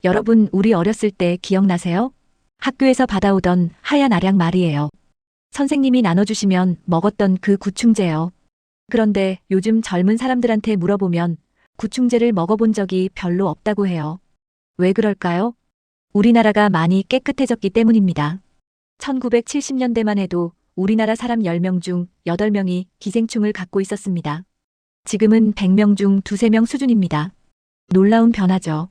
여러분, 우리 어렸을 때 기억나세요? 학교에서 받아오던 하얀 알약 말이에요. 선생님이 나눠주시면 먹었던 그 구충제요. 그런데 요즘 젊은 사람들한테 물어보면 구충제를 먹어본 적이 별로 없다고 해요. 왜 그럴까요? 우리나라가 많이 깨끗해졌기 때문입니다. 1970년대만 해도 우리나라 사람 10명 중 8명이 기생충을 갖고 있었습니다. 지금은 100명 중 2~3명 수준입니다. 놀라운 변화죠.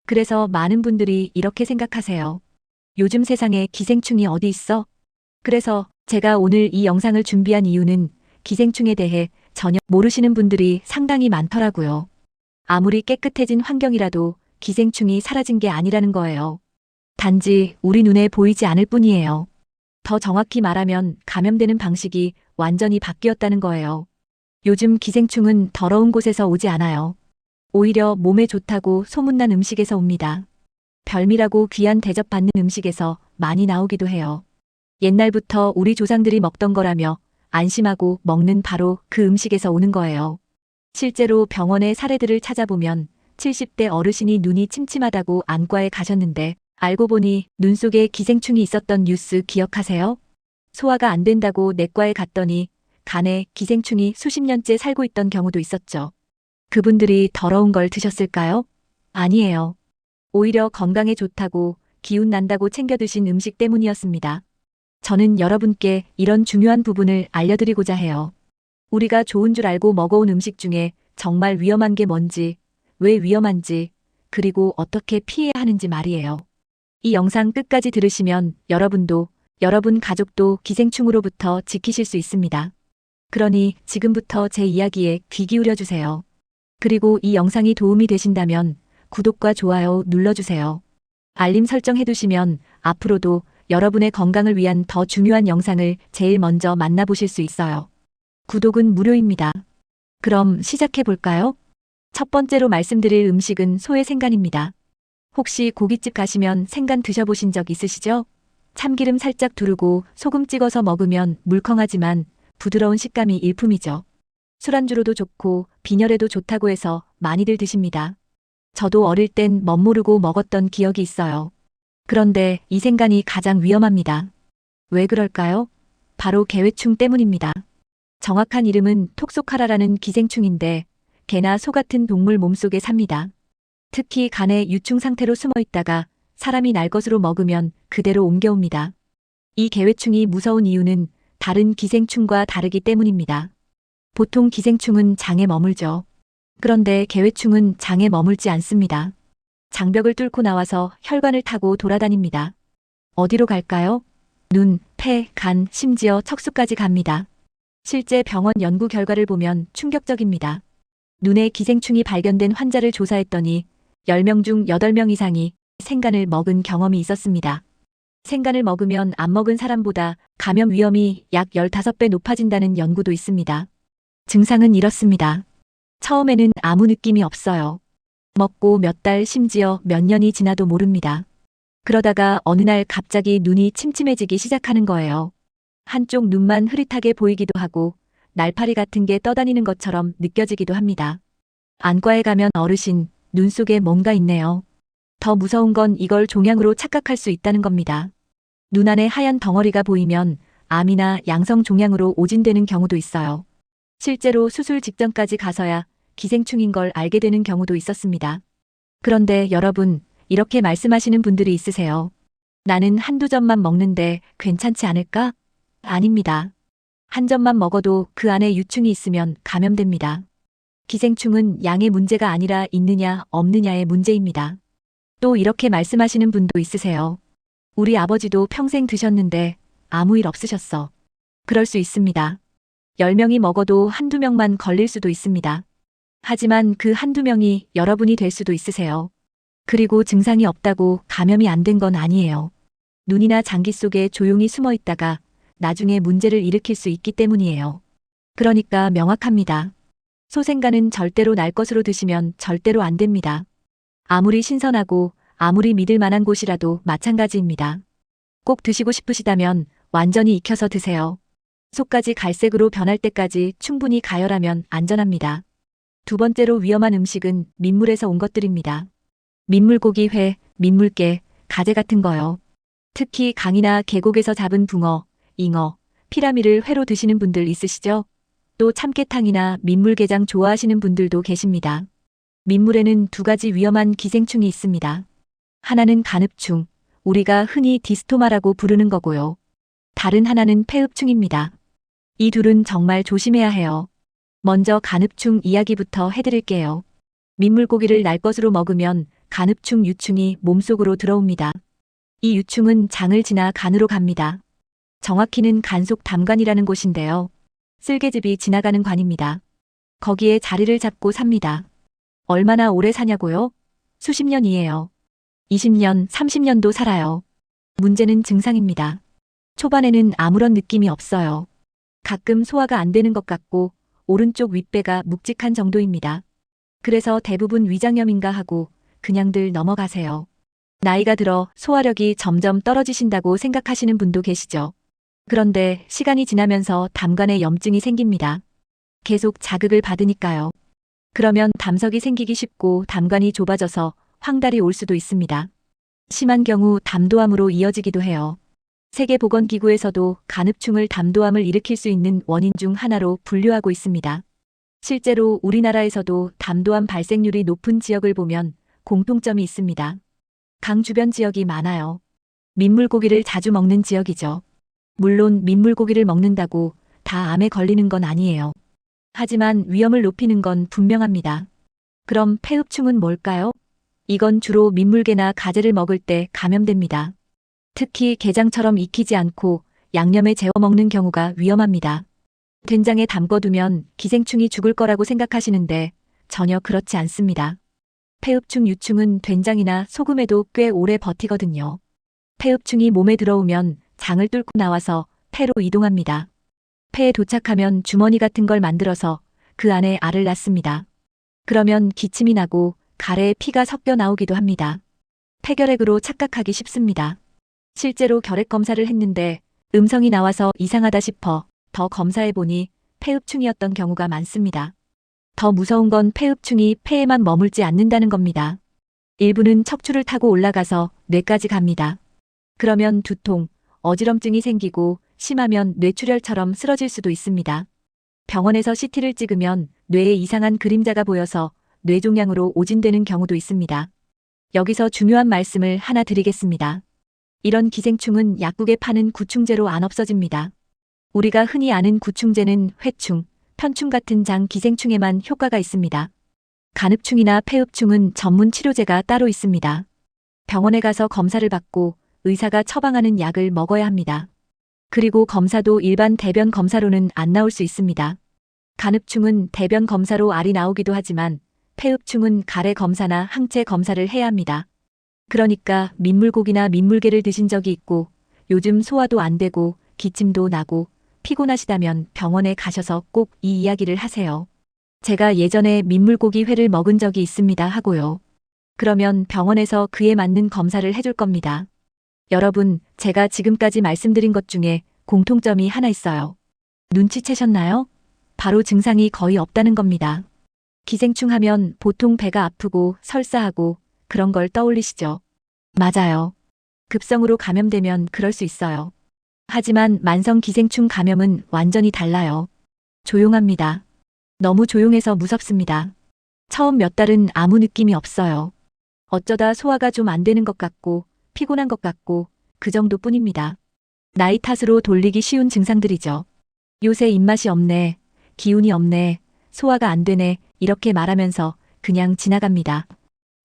그래서 많은 분들이 이렇게 생각하세요. 요즘 세상에 기생충이 어디 있어? 그래서 제가 오늘 이 영상을 준비한 이유는 기생충에 대해 전혀 모르시는 분들이 상당히 많더라고요. 아무리 깨끗해진 환경이라도 기생충이 사라진 게 아니라는 거예요. 단지 우리 눈에 보이지 않을 뿐이에요. 더 정확히 말하면 감염되는 방식이 완전히 바뀌었다는 거예요. 요즘 기생충은 더러운 곳에서 오지 않아요. 오히려 몸에 좋다고 소문난 음식에서 옵니다. 별미라고 귀한 대접받는 음식에서 많이 나오기도 해요. 옛날부터 우리 조상들이 먹던 거라며 안심하고 먹는 바로 그 음식에서 오는 거예요. 실제로 병원의 사례들을 찾아보면 70대 어르신이 눈이 침침하다고 안과에 가셨는데 알고 보니 눈 속에 기생충이 있었던 뉴스 기억하세요? 소화가 안 된다고 내과에 갔더니 간에 기생충이 수십 년째 살고 있던 경우도 있었죠. 그분들이 더러운 걸 드셨을까요? 아니에요. 오히려 건강에 좋다고 기운 난다고 챙겨 드신 음식 때문이었습니다. 저는 여러분께 이런 중요한 부분을 알려드리고자 해요. 우리가 좋은 줄 알고 먹어온 음식 중에 정말 위험한 게 뭔지, 왜 위험한지, 그리고 어떻게 피해야 하는지 말이에요. 이 영상 끝까지 들으시면 여러분도, 여러분 가족도 기생충으로부터 지키실 수 있습니다. 그러니 지금부터 제 이야기에 귀 기울여 주세요. 그리고 이 영상이 도움이 되신다면 구독과 좋아요 눌러주세요. 알림 설정 해두시면 앞으로도 여러분의 건강을 위한 더 중요한 영상을 제일 먼저 만나보실 수 있어요. 구독은 무료입니다. 그럼 시작해 볼까요? 첫 번째로 말씀드릴 음식은 소의 생간입니다. 혹시 고깃집 가시면 생간 드셔보신 적 있으시죠? 참기름 살짝 두르고 소금 찍어서 먹으면 물컹하지만 부드러운 식감이 일품이죠. 술안주로도 좋고 빈혈에도 좋다고 해서 많이들 드십니다. 저도 어릴 땐 멋모르고 먹었던 기억이 있어요. 그런데 이 생간이 가장 위험합니다. 왜 그럴까요? 바로 개회충 때문입니다. 정확한 이름은 톡소카라라는 기생충인데 개나 소 같은 동물 몸속에 삽니다. 특히 간에 유충 상태로 숨어 있다가 사람이 날 것으로 먹으면 그대로 옮겨옵니다. 이 개회충이 무서운 이유는 다른 기생충과 다르기 때문입니다. 보통 기생충은 장에 머물죠. 그런데 개회충은 장에 머물지 않습니다. 장벽을 뚫고 나와서 혈관을 타고 돌아다닙니다. 어디로 갈까요? 눈, 폐, 간, 심지어 척수까지 갑니다. 실제 병원 연구 결과를 보면 충격적입니다. 눈에 기생충이 발견된 환자를 조사했더니 10명 중 8명 이상이 생간을 먹은 경험이 있었습니다. 생간을 먹으면 안 먹은 사람보다 감염 위험이 약 15배 높아진다는 연구도 있습니다. 증상은 이렇습니다. 처음에는 아무 느낌이 없어요. 먹고 몇 달 심지어 몇 년이 지나도 모릅니다. 그러다가 어느 날 갑자기 눈이 침침해지기 시작하는 거예요. 한쪽 눈만 흐릿하게 보이기도 하고 날파리 같은 게 떠다니는 것처럼 느껴지기도 합니다. 안과에 가면 어르신, 눈 속에 뭔가 있네요. 더 무서운 건 이걸 종양으로 착각할 수 있다는 겁니다. 눈 안에 하얀 덩어리가 보이면 암이나 양성 종양으로 오진되는 경우도 있어요. 실제로 수술 직전까지 가서야 기생충인 걸 알게 되는 경우도 있었습니다. 그런데 여러분, 이렇게 말씀하시는 분들이 있으세요. 나는 한두 점만 먹는데 괜찮지 않을까? 아닙니다. 한 점만 먹어도 그 안에 유충이 있으면 감염됩니다. 기생충은 양의 문제가 아니라 있느냐 없느냐의 문제입니다. 또 이렇게 말씀하시는 분도 있으세요. 우리 아버지도 평생 드셨는데 아무 일 없으셨어. 그럴 수 있습니다. 10명이 먹어도 한두 명만 걸릴 수도 있습니다. 하지만 그 한두 명이 여러분이 될 수도 있으세요. 그리고 증상이 없다고 감염이 안 된 건 아니에요. 눈이나 장기 속에 조용히 숨어 있다가 나중에 문제를 일으킬 수 있기 때문이에요. 그러니까 명확합니다. 소생간은 절대로 날 것으로 드시면 절대로 안 됩니다. 아무리 신선하고 아무리 믿을 만한 곳이라도 마찬가지입니다. 꼭 드시고 싶으시다면 완전히 익혀서 드세요. 속까지 갈색으로 변할 때까지 충분히 가열하면 안전합니다. 두 번째로 위험한 음식은 민물에서 온 것들입니다. 민물고기, 회, 민물개, 가재 같은 거요. 특히 강이나 계곡에서 잡은 붕어, 잉어, 피라미를 회로 드시는 분들 있으시죠? 또 참깨탕이나 민물게장 좋아하시는 분들도 계십니다. 민물에는 두 가지 위험한 기생충이 있습니다. 하나는 간흡충, 우리가 흔히 디스토마라고 부르는 거고요. 다른 하나는 폐흡충입니다. 이 둘은 정말 조심해야 해요. 먼저 간흡충 이야기부터 해드릴게요. 민물고기를 날 것으로 먹으면 간흡충 유충이 몸속으로 들어옵니다. 이 유충은 장을 지나 간으로 갑니다. 정확히는 간속 담관이라는 곳인데요. 쓸개즙이 지나가는 관입니다. 거기에 자리를 잡고 삽니다. 얼마나 오래 사냐고요? 수십 년이에요. 20년, 30년도 살아요. 문제는 증상입니다. 초반에는 아무런 느낌이 없어요. 가끔 소화가 안 되는 것 같고 오른쪽 윗배가 묵직한 정도입니다. 그래서 대부분 위장염인가 하고 그냥들 넘어가세요. 나이가 들어 소화력이 점점 떨어지신다고 생각하시는 분도 계시죠. 그런데 시간이 지나면서 담관에 염증이 생깁니다. 계속 자극을 받으니까요. 그러면 담석이 생기기 쉽고 담관이 좁아져서 황달이 올 수도 있습니다. 심한 경우 담도암으로 이어지기도 해요. 세계보건기구에서도 간흡충을 담도암을 일으킬 수 있는 원인 중 하나로 분류하고 있습니다. 실제로 우리나라에서도 담도암 발생률이 높은 지역을 보면 공통점이 있습니다. 강 주변 지역이 많아요. 민물고기를 자주 먹는 지역이죠. 물론 민물고기를 먹는다고 다 암에 걸리는 건 아니에요. 하지만 위험을 높이는 건 분명합니다. 그럼 폐흡충은 뭘까요? 이건 주로 민물개나 가재를 먹을 때 감염됩니다. 특히 게장처럼 익히지 않고 양념에 재워 먹는 경우가 위험합니다. 된장에 담궈두면 기생충이 죽을 거라고 생각하시는데 전혀 그렇지 않습니다. 폐흡충 유충은 된장이나 소금에도 꽤 오래 버티거든요. 폐흡충이 몸에 들어오면 장을 뚫고 나와서 폐로 이동합니다. 폐에 도착하면 주머니 같은 걸 만들어서 그 안에 알을 낳습니다. 그러면 기침이 나고 가래에 피가 섞여 나오기도 합니다. 폐결핵으로 착각하기 쉽습니다. 실제로 결핵 검사를 했는데 음성이 나와서 이상하다 싶어 더 검사해보니 폐흡충이었던 경우가 많습니다. 더 무서운 건 폐흡충이 폐에만 머물지 않는다는 겁니다. 일부는 척추를 타고 올라가서 뇌까지 갑니다. 그러면 두통, 어지럼증이 생기고 심하면 뇌출혈처럼 쓰러질 수도 있습니다. 병원에서 CT를 찍으면 뇌에 이상한 그림자가 보여서 뇌종양으로 오진되는 경우도 있습니다. 여기서 중요한 말씀을 하나 드리겠습니다. 이런 기생충은 약국에 파는 구충제로 안 없어집니다. 우리가 흔히 아는 구충제는 회충, 편충 같은 장 기생충에만 효과가 있습니다. 간흡충이나 폐흡충은 전문 치료제가 따로 있습니다. 병원에 가서 검사를 받고 의사가 처방하는 약을 먹어야 합니다. 그리고 검사도 일반 대변 검사로는 안 나올 수 있습니다. 간흡충은 대변 검사로 알이 나오기도 하지만 폐흡충은 가래 검사나 항체 검사를 해야 합니다. 그러니까 민물고기나 민물개를 드신 적이 있고 요즘 소화도 안 되고 기침도 나고 피곤하시다면 병원에 가셔서 꼭 이 이야기를 하세요. 제가 예전에 민물고기 회를 먹은 적이 있습니다 하고요. 그러면 병원에서 그에 맞는 검사를 해줄 겁니다. 여러분, 제가 지금까지 말씀드린 것 중에 공통점이 하나 있어요. 눈치채셨나요? 바로 증상이 거의 없다는 겁니다. 기생충 하면 보통 배가 아프고 설사하고 그런 걸 떠올리시죠? 맞아요. 급성으로 감염되면 그럴 수 있어요. 하지만 만성 기생충 감염은 완전히 달라요. 조용합니다. 너무 조용해서 무섭습니다. 처음 몇 달은 아무 느낌이 없어요. 어쩌다 소화가 좀 안 되는 것 같고 피곤한 것 같고 그 정도뿐입니다. 나이 탓으로 돌리기 쉬운 증상들이죠. 요새 입맛이 없네, 기운이 없네, 소화가 안 되네 이렇게 말하면서 그냥 지나갑니다.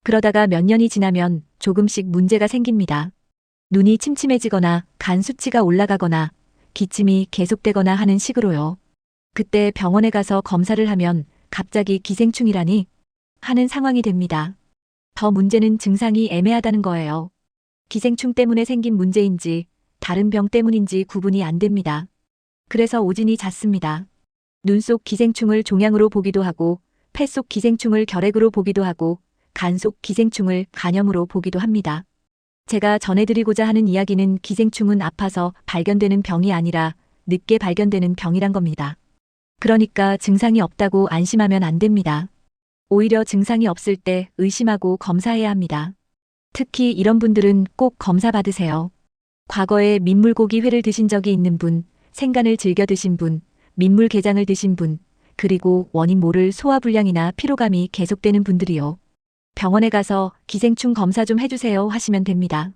그러다가 몇 년이 지나면 조금씩 문제가 생깁니다. 눈이 침침해지거나 간 수치가 올라가거나 기침이 계속되거나 하는 식으로요. 그때 병원에 가서 검사를 하면 갑자기 기생충이라니 하는 상황이 됩니다. 더 문제는 증상이 애매하다는 거예요. 기생충 때문에 생긴 문제인지 다른 병 때문인지 구분이 안 됩니다. 그래서 오진이 잦습니다. 눈 속 기생충을 종양으로 보기도 하고 폐 속 기생충을 결핵으로 보기도 하고 간 속 기생충을 간염으로 보기도 합니다. 제가 전해드리고자 하는 이야기는 기생충은 아파서 발견되는 병이 아니라 늦게 발견되는 병이란 겁니다. 그러니까 증상이 없다고 안심하면 안 됩니다. 오히려 증상이 없을 때 의심하고 검사해야 합니다. 특히 이런 분들은 꼭 검사 받으세요. 과거에 민물고기 회를 드신 적이 있는 분, 생간을 즐겨 드신 분, 민물게장을 드신 분, 그리고 원인 모를 소화불량이나 피로감이 계속되는 분들이요. 병원에 가서 기생충 검사 좀 해주세요 하시면 됩니다.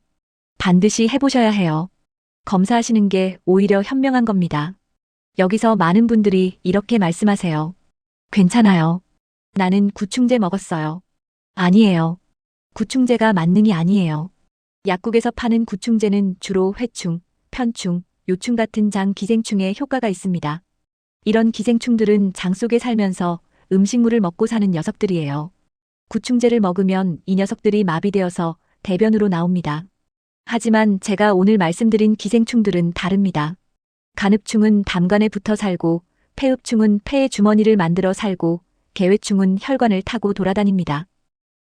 반드시 해보셔야 해요. 검사하시는 게 오히려 현명한 겁니다. 여기서 많은 분들이 이렇게 말씀하세요. 괜찮아요. 나는 구충제 먹었어요. 아니에요. 구충제가 만능이 아니에요. 약국에서 파는 구충제는 주로 회충, 편충, 요충 같은 장 기생충에 효과가 있습니다. 이런 기생충들은 장 속에 살면서 음식물을 먹고 사는 녀석들이에요. 구충제를 먹으면 이 녀석들이 마비되어서 대변으로 나옵니다. 하지만 제가 오늘 말씀드린 기생충들은 다릅니다. 간흡충은 담관에 붙어 살고, 폐흡충은 폐의 주머니를 만들어 살고, 개회충은 혈관을 타고 돌아다닙니다.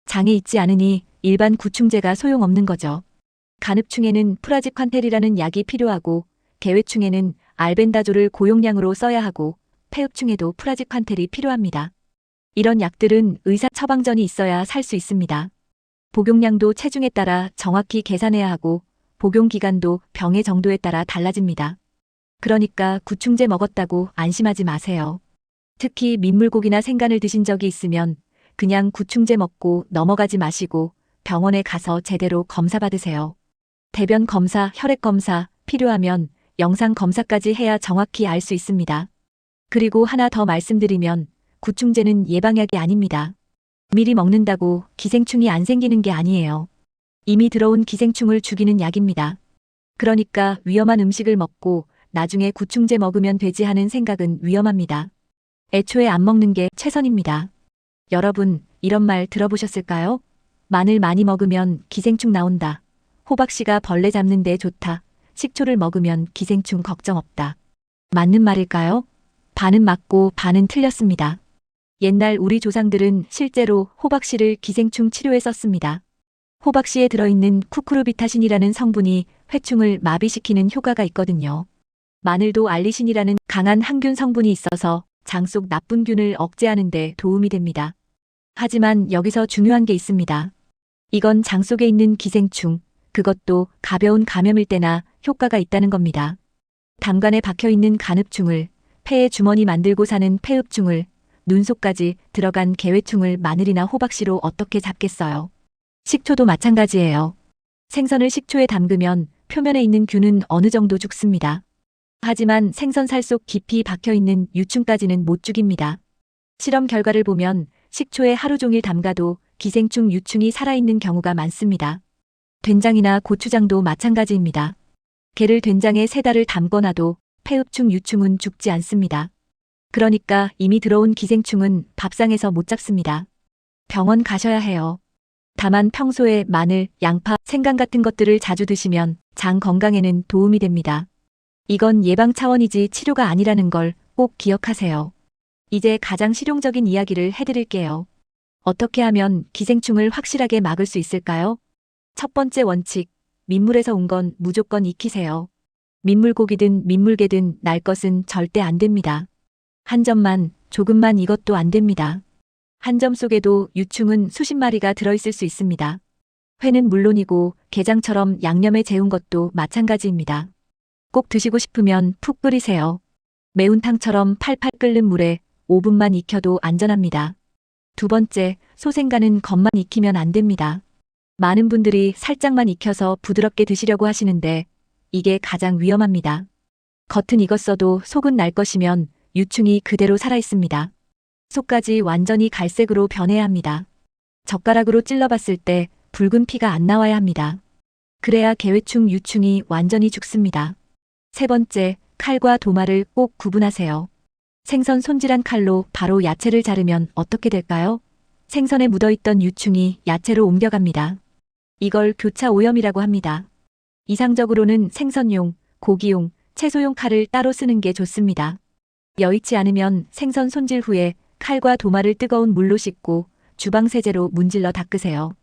장에 있지 않으니 일반 구충제가 소용없는 거죠. 간흡충에는 프라지판텔이라는 약이 필요하고, 개회충에는 알벤다졸을 고용량으로 써야 하고, 폐흡충에도 프라지판텔이 필요합니다. 이런 약들은 의사 처방전이 있어야 살 수 있습니다. 복용량도 체중에 따라 정확히 계산해야 하고, 복용 기간도 병의 정도에 따라 달라집니다. 그러니까 구충제 먹었다고 안심하지 마세요. 특히 민물고기나 생간을 드신 적이 있으면 그냥 구충제 먹고 넘어가지 마시고 병원에 가서 제대로 검사 받으세요. 대변 검사, 혈액 검사, 필요하면 영상 검사까지 해야 정확히 알 수 있습니다. 그리고 하나 더 말씀드리면 구충제는 예방약이 아닙니다. 미리 먹는다고 기생충이 안 생기는 게 아니에요. 이미 들어온 기생충을 죽이는 약입니다. 그러니까 위험한 음식을 먹고 나중에 구충제 먹으면 되지 하는 생각은 위험합니다. 애초에 안 먹는 게 최선입니다. 여러분, 이런 말 들어보셨을까요? 마늘 많이 먹으면 기생충 나온다. 호박씨가 벌레 잡는 데 좋다. 식초를 먹으면 기생충 걱정 없다. 맞는 말일까요? 반은 맞고 반은 틀렸습니다. 옛날 우리 조상들은 실제로 호박씨를 기생충 치료에 썼습니다. 호박씨에 들어있는 쿠쿠르비타신이라는 성분이 회충을 마비시키는 효과가 있거든요. 마늘도 알리신이라는 강한 항균 성분이 있어서 장 속 나쁜 균을 억제하는 데 도움이 됩니다. 하지만 여기서 중요한 게 있습니다. 이건 장 속에 있는 기생충, 그것도 가벼운 감염일 때나 효과가 있다는 겁니다. 담관에 박혀있는 간흡충을, 폐의 주머니 만들고 사는 폐흡충을, 눈 속까지 들어간 개회충을 마늘이나 호박씨로 어떻게 잡겠어요? 식초도 마찬가지예요. 생선을 식초에 담그면 표면에 있는 균은 어느 정도 죽습니다. 하지만 생선 살 속 깊이 박혀있는 유충까지는 못 죽입니다. 실험 결과를 보면 식초에 하루 종일 담가도 기생충 유충이 살아있는 경우가 많습니다. 된장이나 고추장도 마찬가지입니다. 게를 된장에 3달을 담궈놔도 폐흡충 유충은 죽지 않습니다. 그러니까 이미 들어온 기생충은 밥상에서 못 잡습니다. 병원 가셔야 해요. 다만 평소에 마늘, 양파, 생강 같은 것들을 자주 드시면 장 건강에는 도움이 됩니다. 이건 예방 차원이지 치료가 아니라는 걸 꼭 기억하세요. 이제 가장 실용적인 이야기를 해드릴게요. 어떻게 하면 기생충을 확실하게 막을 수 있을까요? 첫 번째 원칙, 민물에서 온 건 무조건 익히세요. 민물고기든 민물개든 날 것은 절대 안 됩니다. 한 점만, 조금만 익어도 안 됩니다. 한 점 속에도 유충은 수십 마리가 들어있을 수 있습니다. 회는 물론이고 게장처럼 양념에 재운 것도 마찬가지입니다. 꼭 드시고 싶으면 푹 끓이세요. 매운탕처럼 팔팔 끓는 물에 5분만 익혀도 안전합니다. 두 번째, 소생간은 겉만 익히면 안 됩니다. 많은 분들이 살짝만 익혀서 부드럽게 드시려고 하시는데 이게 가장 위험합니다. 겉은 익었어도 속은 날 것이면 유충이 그대로 살아있습니다. 속까지 완전히 갈색으로 변해야 합니다. 젓가락으로 찔러봤을 때 붉은 피가 안 나와야 합니다. 그래야 개회충 유충이 완전히 죽습니다. 세 번째, 칼과 도마를 꼭 구분하세요. 생선 손질한 칼로 바로 야채를 자르면 어떻게 될까요? 생선에 묻어있던 유충이 야채로 옮겨갑니다. 이걸 교차 오염이라고 합니다. 이상적으로는 생선용, 고기용, 채소용 칼을 따로 쓰는 게 좋습니다. 여의치 않으면 생선 손질 후에 칼과 도마를 뜨거운 물로 씻고 주방 세제로 문질러 닦으세요.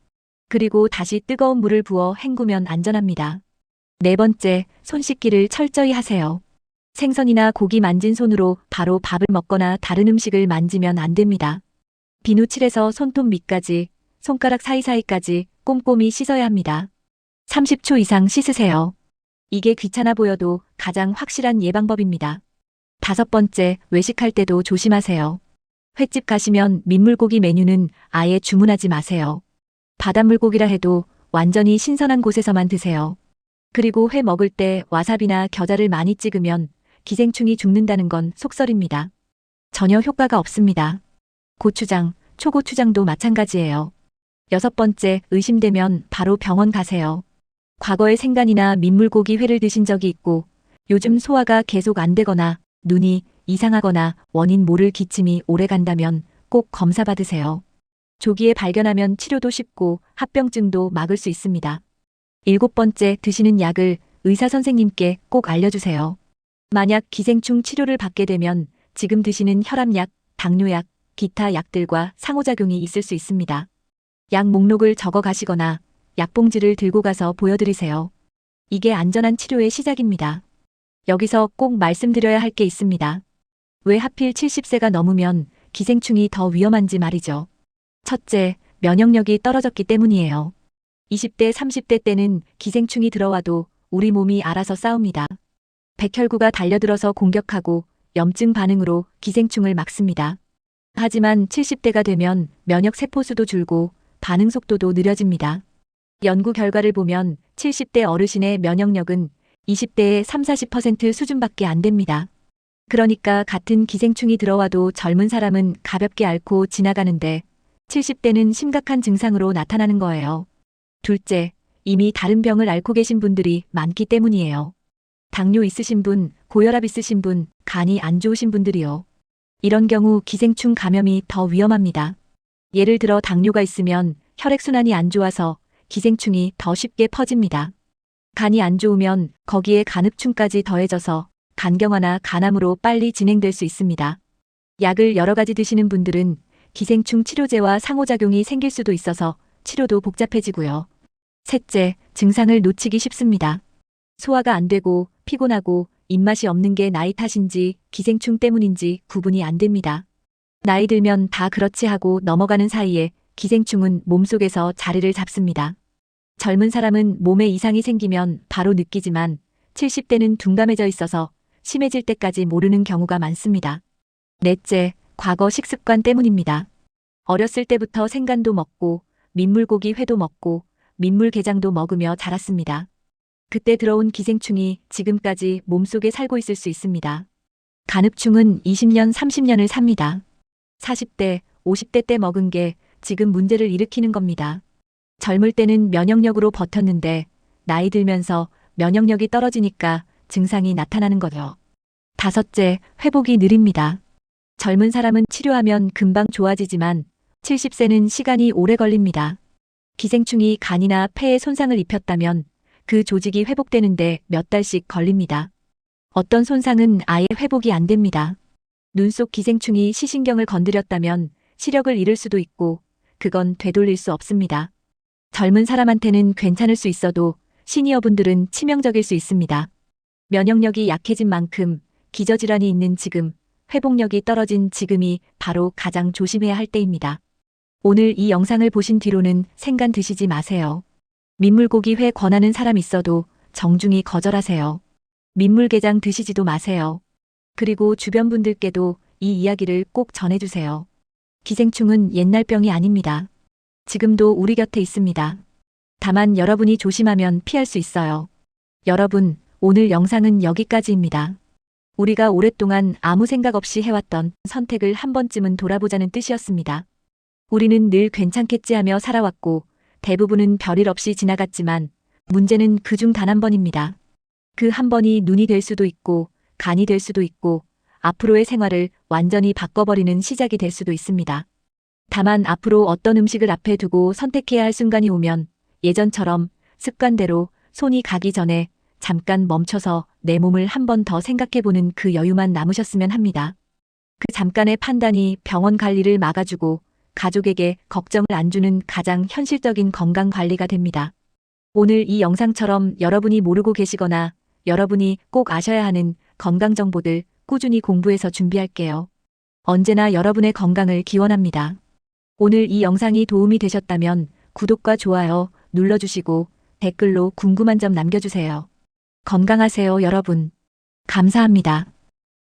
그리고 다시 뜨거운 물을 부어 헹구면 안전합니다. 네 번째, 손 씻기를 철저히 하세요. 생선이나 고기 만진 손으로 바로 밥을 먹거나 다른 음식을 만지면 안 됩니다. 비누칠해서 손톱 밑까지, 손가락 사이사이까지 꼼꼼히 씻어야 합니다. 30초 이상 씻으세요. 이게 귀찮아 보여도 가장 확실한 예방법입니다. 5번째, 외식할 때도 조심하세요. 횟집 가시면 민물고기 메뉴는 아예 주문하지 마세요. 바닷물고기라 해도 완전히 신선한 곳에서만 드세요. 그리고 회 먹을 때 와사비나 겨자를 많이 찍으면 기생충이 죽는다는 건 속설입니다. 전혀 효과가 없습니다. 고추장, 초고추장도 마찬가지예요. 6번째, 의심되면 바로 병원 가세요. 과거에 생간이나 민물고기 회를 드신 적이 있고 요즘 소화가 계속 안 되거나 눈이 이상하거나 원인 모를 기침이 오래 간다면 꼭 검사 받으세요. 조기에 발견하면 치료도 쉽고 합병증도 막을 수 있습니다. 7번째, 드시는 약을 의사 선생님께 꼭 알려주세요. 만약 기생충 치료를 받게 되면 지금 드시는 혈압약, 당뇨약, 기타 약들과 상호작용이 있을 수 있습니다. 약 목록을 적어 가시거나 약봉지를 들고 가서 보여드리세요. 이게 안전한 치료의 시작입니다. 여기서 꼭 말씀드려야 할 게 있습니다. 왜 하필 70세가 넘으면 기생충이 더 위험한지 말이죠. 첫째, 면역력이 떨어졌기 때문이에요. 20대, 30대 때는 기생충이 들어와도 우리 몸이 알아서 싸웁니다. 백혈구가 달려들어서 공격하고 염증 반응으로 기생충을 막습니다. 하지만 70대가 되면 면역 세포수도 줄고 반응 속도도 느려집니다. 연구 결과를 보면 70대 어르신의 면역력은 20대의 30-40% 수준밖에 안 됩니다. 그러니까 같은 기생충이 들어와도 젊은 사람은 가볍게 앓고 지나가는데 70대는 심각한 증상으로 나타나는 거예요. 둘째, 이미 다른 병을 앓고 계신 분들이 많기 때문이에요. 당뇨 있으신 분, 고혈압 있으신 분, 간이 안 좋으신 분들이요. 이런 경우 기생충 감염이 더 위험합니다. 예를 들어 당뇨가 있으면 혈액순환이 안 좋아서 기생충이 더 쉽게 퍼집니다. 간이 안 좋으면 거기에 간흡충까지 더해져서 간경화나 간암으로 빨리 진행될 수 있습니다. 약을 여러 가지 드시는 분들은 기생충 치료제와 상호작용이 생길 수도 있어서 치료도 복잡해지고요. 셋째, 증상을 놓치기 쉽습니다. 소화가 안 되고 피곤하고 입맛이 없는 게 나이 탓인지 기생충 때문인지 구분이 안 됩니다. 나이 들면 다 그렇지 하고 넘어가는 사이에 기생충은 몸속에서 자리를 잡습니다. 젊은 사람은 몸에 이상이 생기면 바로 느끼지만 70대는 둔감해져 있어서 심해질 때까지 모르는 경우가 많습니다. 넷째, 과거 식습관 때문입니다. 어렸을 때부터 생간도 먹고 민물고기 회도 먹고 민물게장도 먹으며 자랐습니다. 그때 들어온 기생충이 지금까지 몸속에 살고 있을 수 있습니다. 간흡충은 20년, 30년을 삽니다. 40대, 50대 때 먹은 게 지금 문제를 일으키는 겁니다. 젊을 때는 면역력으로 버텼는데 나이 들면서 면역력이 떨어지니까 증상이 나타나는 거죠. 다섯째, 회복이 느립니다. 젊은 사람은 치료하면 금방 좋아지지만 70세는 시간이 오래 걸립니다. 기생충이 간이나 폐에 손상을 입혔다면 그 조직이 회복되는데 몇 달씩 걸립니다. 어떤 손상은 아예 회복이 안 됩니다. 눈 속 기생충이 시신경을 건드렸다면 시력을 잃을 수도 있고 그건 되돌릴 수 없습니다. 젊은 사람한테는 괜찮을 수 있어도 시니어분들은 치명적일 수 있습니다. 면역력이 약해진 만큼 기저질환이 있는 지금, 회복력이 떨어진 지금이 바로 가장 조심해야 할 때입니다. 오늘 이 영상을 보신 뒤로는 생간 드시지 마세요. 민물고기 회 권하는 사람 있어도 정중히 거절하세요. 민물게장 드시지도 마세요. 그리고 주변 분들께도 이 이야기를 꼭 전해주세요. 기생충은 옛날 병이 아닙니다. 지금도 우리 곁에 있습니다. 다만 여러분이 조심하면 피할 수 있어요. 여러분, 오늘 영상은 여기까지입니다. 우리가 오랫동안 아무 생각 없이 해왔던 선택을 한 번쯤은 돌아보자는 뜻이었습니다. 우리는 늘 괜찮겠지 하며 살아왔고 대부분은 별일 없이 지나갔지만 문제는 그중 단 한 번입니다. 그 한 번이 눈이 될 수도 있고 간이 될 수도 있고 앞으로의 생활을 완전히 바꿔버리는 시작이 될 수도 있습니다. 다만 앞으로 어떤 음식을 앞에 두고 선택해야 할 순간이 오면 예전처럼 습관대로 손이 가기 전에 잠깐 멈춰서 내 몸을 한 번 더 생각해보는 그 여유만 남으셨으면 합니다. 그 잠깐의 판단이 병원 관리를 막아주고 가족에게 걱정을 안 주는 가장 현실적인 건강관리가 됩니다. 오늘 이 영상처럼 여러분이 모르고 계시거나 여러분이 꼭 아셔야 하는 건강정보들 꾸준히 공부해서 준비할게요. 언제나 여러분의 건강을 기원합니다. 오늘 이 영상이 도움이 되셨다면 구독과 좋아요 눌러주시고 댓글로 궁금한 점 남겨주세요. 건강하세요, 여러분. 감사합니다.